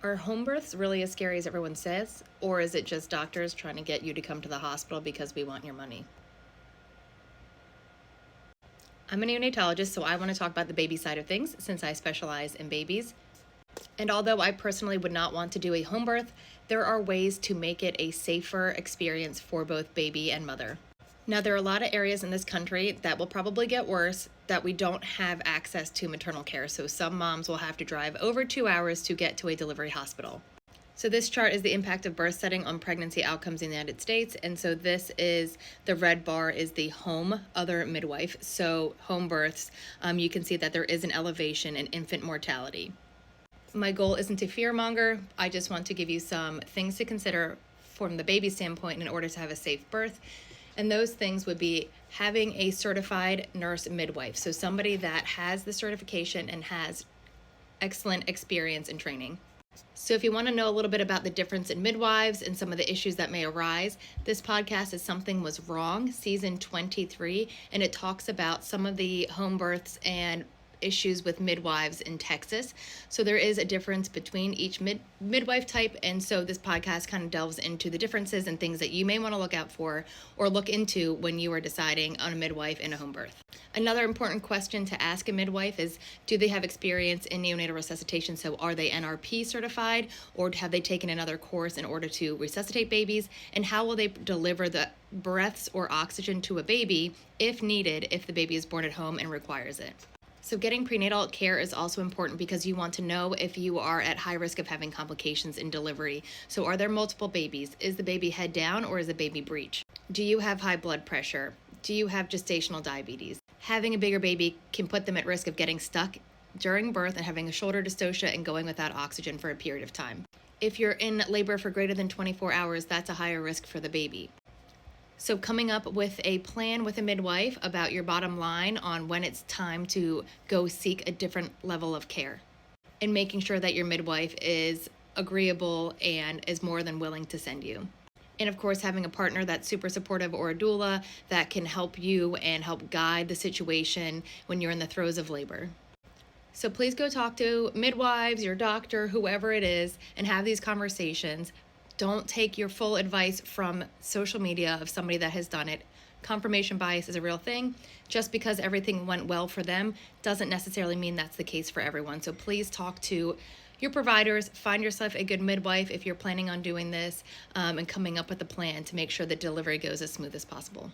Are home births really as scary as everyone says, or is it just doctors trying to get you to come to the hospital because we want your money? I'm a neonatologist, so I want to talk about the baby side of things since I specialize in babies. And although I personally would not want to do a home birth, there are ways to make it a safer experience for both baby and mother. Now, there are a lot of areas in this country that will probably get worse that we don't have access to maternal care. So some moms will have to drive over 2 hours to get to a delivery hospital. So this chart is the impact of birth setting on pregnancy outcomes in the United States. And so this is the red bar is the home other midwife. So home births, you can see that there is an elevation in infant mortality. My goal isn't to fearmonger. I just want to give you some things to consider from the baby standpoint in order to have a safe birth. And those things would be having a certified nurse midwife. So somebody that has the certification and has excellent experience and training. So if you want to know a little bit about the difference in midwives and some of the issues that may arise, this podcast is Something Was Wrong, season 23, and it talks about some of the home births and issues with midwives in Texas. So there is a difference between each midwife type, and so this podcast kind of delves into the differences and things that you may want to look out for or look into when you are deciding on a midwife and a home birth. Another important question to ask a midwife is, do they have experience in neonatal resuscitation? So are they NRP certified, or have they taken another course in order to resuscitate babies? And how will they deliver the breaths or oxygen to a baby if needed, if the baby is born at home and requires it? So getting prenatal care is also important because you want to know if you are at high risk of having complications in delivery. So are there multiple babies? Is the baby head down or is the baby breech? Do you have high blood pressure? Do you have gestational diabetes? Having a bigger baby can put them at risk of getting stuck during birth and having a shoulder dystocia and going without oxygen for a period of time. If you're in labor for greater than 24 hours, that's a higher risk for the baby. So coming up with a plan with a midwife about your bottom line on when it's time to go seek a different level of care, and making sure that your midwife is agreeable and is more than willing to send you. And of course, having a partner that's super supportive or a doula that can help you and help guide the situation when you're in the throes of labor. So please go talk to midwives, your doctor, whoever it is, and have these conversations. Don't take your full advice from social media of somebody that has done it. Confirmation bias is a real thing. Just because everything went well for them doesn't necessarily mean that's the case for everyone. So please talk to your providers, find yourself a good midwife if you're planning on doing this, and coming up with a plan to make sure that delivery goes as smooth as possible.